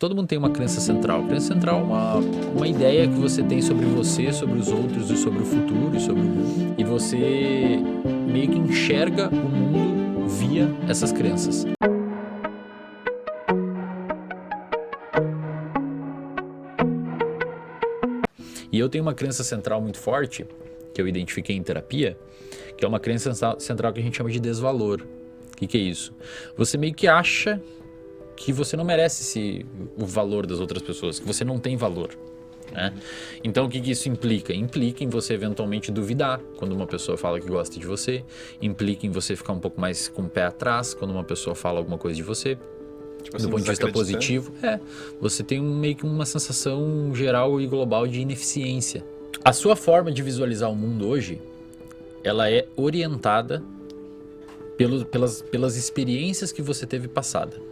Todo mundo tem uma crença central. Crença central é uma ideia que você tem sobre você, sobre os outros e sobre o futuro e sobre o mundo. E você meio que enxerga o mundo via essas crenças. E eu tenho uma crença central muito forte, que eu identifiquei em terapia, que é uma crença central que a gente chama de desvalor. O que é isso? Você meio que acha que você não merece o valor das outras pessoas, que você não tem valor, né? Então o que isso implica? Implica em você eventualmente duvidar quando uma pessoa fala que gosta de você, implica em você ficar um pouco mais com o pé atrás quando uma pessoa fala alguma coisa de você. Tipo assim, do ponto de vista positivo, você tem meio que uma sensação geral e global de ineficiência. A sua forma de visualizar o mundo hoje, ela é orientada pelas experiências que você teve passada.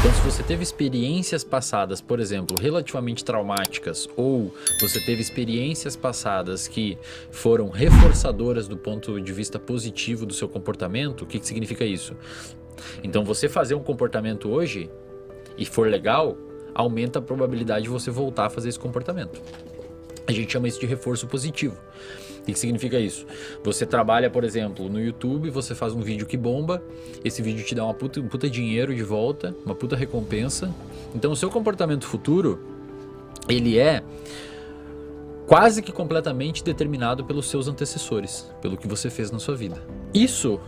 Então, se você teve experiências passadas, por exemplo, relativamente traumáticas, ou você teve experiências passadas que foram reforçadoras do ponto de vista positivo do seu comportamento, o que significa isso? Então, você fazer um comportamento hoje e for legal, aumenta a probabilidade de você voltar a fazer esse comportamento. A gente chama isso de reforço positivo. O que significa isso? Você trabalha, por exemplo, no YouTube, você faz um vídeo que bomba, esse vídeo te dá um puta dinheiro de volta, uma puta recompensa. Então o seu comportamento futuro, ele é quase que completamente determinado pelos seus antecessores, pelo que você fez na sua vida. Isso,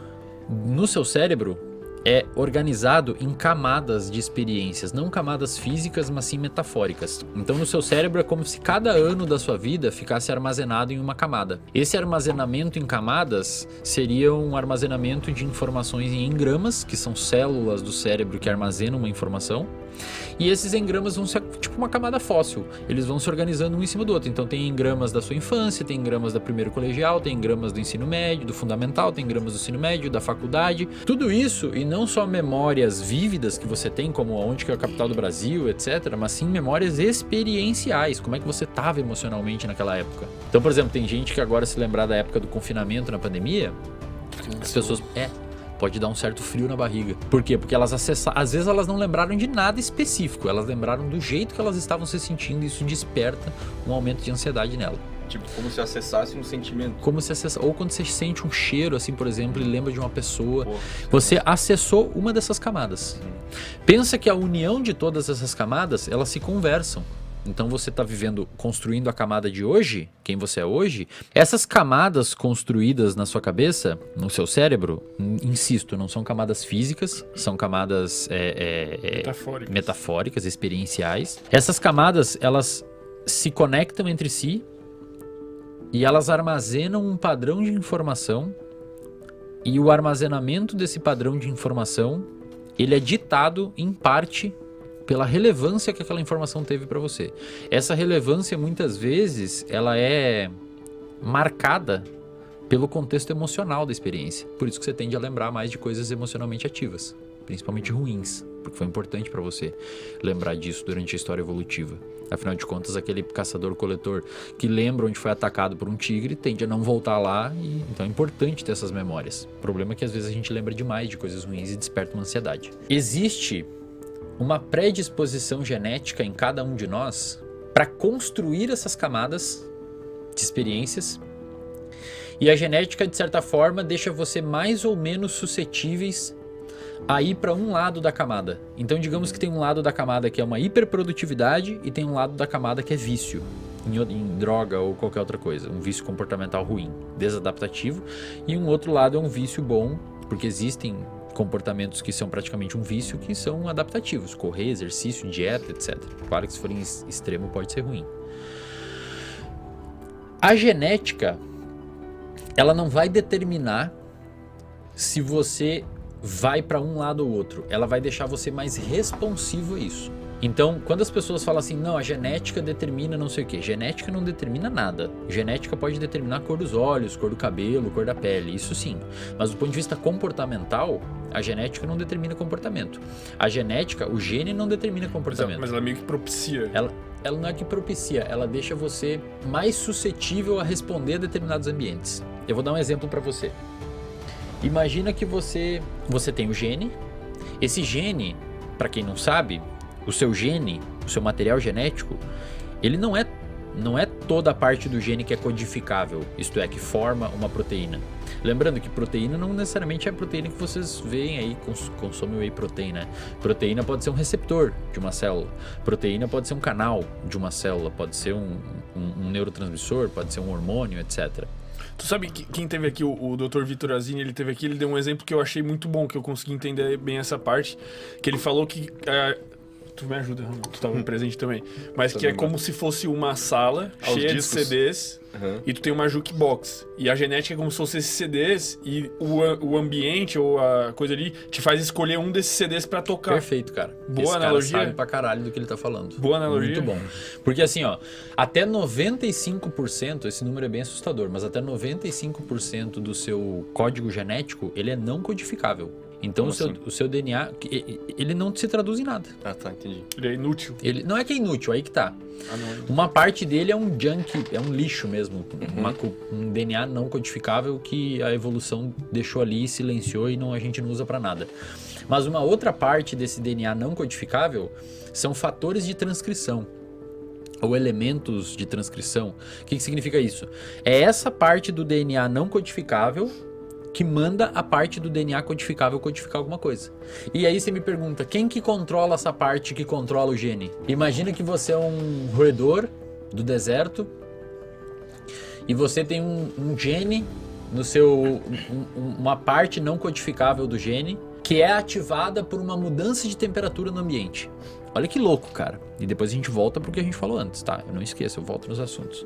no seu cérebro, é organizado em camadas de experiências, não camadas físicas, mas sim metafóricas. Então no seu cérebro é como se cada ano da sua vida ficasse armazenado em uma camada. Esse armazenamento em camadas seria um armazenamento de informações em engramas, que são células do cérebro que armazenam uma informação. E esses engramas vão ser tipo uma camada fóssil, eles vão se organizando um em cima do outro. Então tem engramas da sua infância, tem engramas da primeiro colegial, tem engramas do ensino médio, do fundamental, tem engramas do ensino médio, da faculdade. Tudo isso, e não só memórias vívidas que você tem, como onde que é a capital do Brasil, etc., mas sim memórias experienciais, como é que você estava emocionalmente naquela época. Então, por exemplo, tem gente que agora se lembrar da época do confinamento na pandemia, as pessoas... pode dar um certo frio na barriga. Por quê? Porque elas às vezes elas não lembraram de nada específico, elas lembraram do jeito que elas estavam se sentindo e isso desperta um aumento de ansiedade nela. Tipo, como se acessasse um sentimento. Ou quando você sente um cheiro, assim, por exemplo, e lembra de uma pessoa. Você acessou uma dessas camadas. Pensa que a união de todas essas camadas, elas se conversam. Então você está construindo a camada de hoje, quem você é hoje. Essas camadas construídas na sua cabeça, no seu cérebro, insisto, não são camadas físicas, são camadas metafóricas, experienciais. Essas camadas, elas se conectam entre si e elas armazenam um padrão de informação, e o armazenamento desse padrão de informação, ele é ditado em parte pela relevância que aquela informação teve para você. Essa relevância, muitas vezes, ela é marcada pelo contexto emocional da experiência. Por isso que você tende a lembrar mais de coisas emocionalmente ativas, principalmente ruins, porque foi importante para você lembrar disso durante a história evolutiva. Afinal de contas, aquele caçador-coletor que lembra onde foi atacado por um tigre tende a não voltar lá, e então é importante ter essas memórias. O problema é que às vezes a gente lembra demais de coisas ruins e desperta uma ansiedade. Existe uma predisposição genética em cada um de nós para construir essas camadas de experiências, e a genética, de certa forma, deixa você mais ou menos suscetíveis a ir para um lado da camada. Então digamos que tem um lado da camada que é uma hiperprodutividade e tem um lado da camada que é vício em droga ou qualquer outra coisa, um vício comportamental ruim, desadaptativo, e um outro lado é um vício bom, porque existem comportamentos que são praticamente um vício, que são adaptativos, correr, exercício, dieta, etc. Claro que se for em extremo pode ser ruim. A genética, ela não vai determinar se você vai para um lado ou outro, ela vai deixar você mais responsivo a isso. Então, quando as pessoas falam assim, não, a genética determina não sei o que, genética não determina nada. Genética pode determinar a cor dos olhos, cor do cabelo, cor da pele, isso sim. Mas do ponto de vista comportamental, a genética não determina comportamento. A genética, o gene não determina comportamento. Mas ela meio que propicia. Ela não é que propicia, ela deixa você mais suscetível a responder a determinados ambientes. Eu vou dar um exemplo para você. Imagina que você tem o gene. Esse gene, para quem não sabe, o seu gene, o seu material genético, ele não é toda a parte do gene que é codificável, isto é, que forma uma proteína. Lembrando que proteína não necessariamente é a proteína que vocês veem aí, consomem whey protein, né? Proteína pode ser um receptor de uma célula. Proteína pode ser um canal de uma célula, pode ser um neurotransmissor, pode ser um hormônio, etc. Tu sabe que quem teve aqui, o Dr. Vitor Azini, ele teve aqui, ele deu um exemplo que eu achei muito bom, que eu consegui entender bem essa parte, que ele falou que... tu me ajuda, tu estava presente também. Mas que é como se fosse uma sala cheia de CDs e tu tem uma jukebox. E a genética é como se fosse esses CDs e o ambiente ou a coisa ali te faz escolher um desses CDs pra tocar. Perfeito, cara. Boa Esse analogia. cara sabe pra caralho do que ele tá falando. Boa analogia. Muito bom. Porque assim, ó, até 95%, esse número é bem assustador, mas até 95% do seu código genético, ele é não codificável. Então o seu DNA, ele não se traduz em nada. Ah, tá, entendi. Ele é inútil. Ele não é que é inútil, aí que tá. Não. Uma parte dele é um junk, é um lixo mesmo. Um DNA não codificável que a evolução deixou ali, silenciou e a gente não usa pra nada. Mas uma outra parte desse DNA não codificável são fatores de transcrição. Ou elementos de transcrição. O que significa isso? É essa parte do DNA não codificável que manda a parte do DNA codificável codificar alguma coisa. E aí você me pergunta, quem que controla essa parte que controla o gene? Imagina que você é um roedor do deserto e você tem um gene no seu... uma parte não codificável do gene que é ativada por uma mudança de temperatura no ambiente. Olha que louco, cara. E depois a gente volta pro que a gente falou antes, tá? Eu não esqueço, eu volto nos assuntos.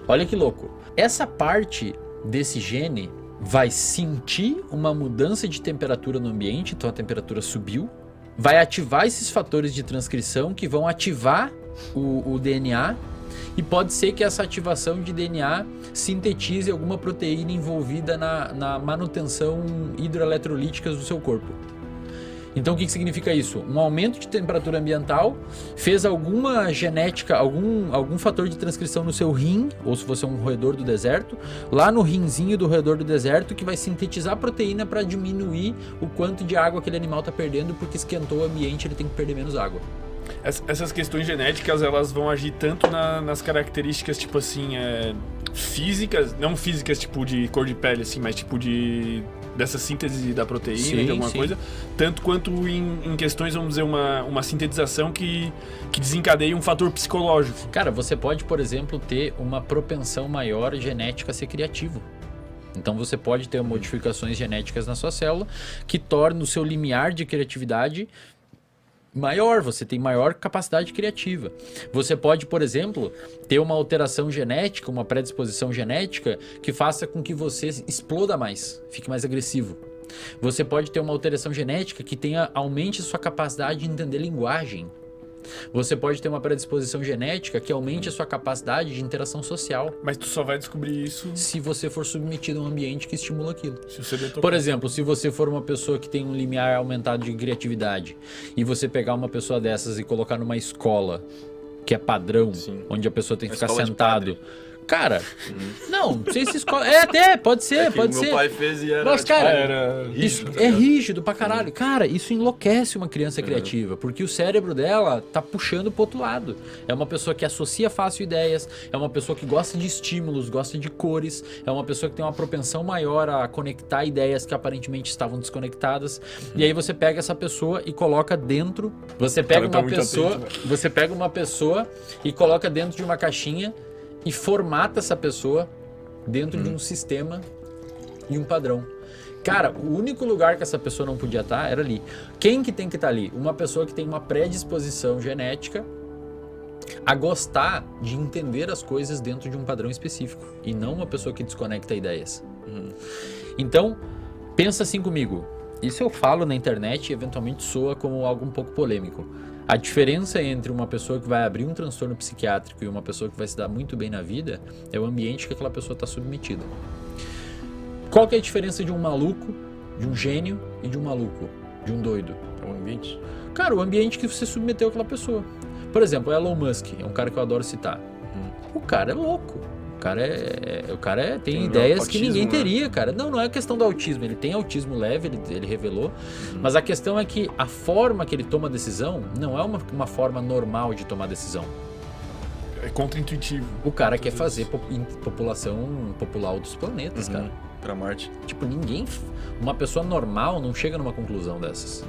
Olha que louco. Essa parte desse gene vai sentir uma mudança de temperatura no ambiente, então a temperatura subiu, vai ativar esses fatores de transcrição que vão ativar o DNA e pode ser que essa ativação de DNA sintetize alguma proteína envolvida na manutenção hidroeletrolítica do seu corpo. Então o que significa isso? Um aumento de temperatura ambiental fez alguma genética, algum fator de transcrição no seu rim, ou se você é um roedor do deserto, lá no rinzinho do roedor do deserto, que vai sintetizar proteína para diminuir o quanto de água aquele animal está perdendo, porque esquentou o ambiente, ele tem que perder menos água. Essas questões genéticas, elas vão agir tanto nas características, tipo assim, físicas, não físicas tipo de cor de pele, assim, mas tipo dessa síntese da proteína, de alguma coisa, tanto quanto em questões, vamos dizer, uma sintetização que desencadeia um fator psicológico. Cara, você pode, por exemplo, ter uma propensão maior genética a ser criativo. Então você pode ter modificações genéticas na sua célula que tornam o seu limiar de criatividade maior, você tem maior capacidade criativa. Você pode, por exemplo, ter uma alteração genética, uma predisposição genética que faça com que você exploda mais, fique mais agressivo. Você pode ter uma alteração genética que aumente a sua capacidade de entender linguagem. Você pode ter uma predisposição genética que aumente a sua capacidade de interação social. Mas tu só vai descobrir isso se você for submetido a um ambiente que estimula aquilo. Se você Por exemplo, se você for uma pessoa que tem um limiar aumentado de criatividade e você pegar uma pessoa dessas e colocar numa escola que é padrão, onde a pessoa tem que ficar sentado. Cara, não sei se escola... pode ser. Meu pai fez e era... Nossa, cara, era rígido, isso é rígido pra caralho. Cara, isso enlouquece uma criança criativa, porque o cérebro dela tá puxando pro outro lado. É uma pessoa que associa fácil ideias, é uma pessoa que gosta de estímulos, gosta de cores, é uma pessoa que tem uma propensão maior a conectar ideias que aparentemente estavam desconectadas. E aí você pega essa pessoa e coloca dentro... Você pega uma pessoa e coloca dentro de uma caixinha e formata essa pessoa dentro de um sistema e um padrão. Cara, o único lugar que essa pessoa não podia estar era ali. Quem que tem que estar ali? Uma pessoa que tem uma predisposição genética a gostar de entender as coisas dentro de um padrão específico e não uma pessoa que desconecta ideias. Então, pensa assim comigo. Isso eu falo na internet e eventualmente soa como algo um pouco polêmico. A diferença entre uma pessoa que vai abrir um transtorno psiquiátrico e uma pessoa que vai se dar muito bem na vida é o ambiente que aquela pessoa está submetida. Qual que é a diferença de um maluco, de um gênio e de um maluco, de um doido? É o ambiente? Cara, o ambiente que você submeteu aquela pessoa. Por exemplo, Elon Musk, é um cara que eu adoro citar. O cara é louco. tem ideias que ninguém teria, cara. Não é questão do autismo. Ele tem autismo leve, ele revelou. Mas a questão é que a forma que ele toma decisão não é uma forma normal de tomar decisão. É contra-intuitivo. O cara quer fazer população popular outros planetas, cara. Pra Marte. Tipo, uma pessoa normal não chega numa conclusão dessas.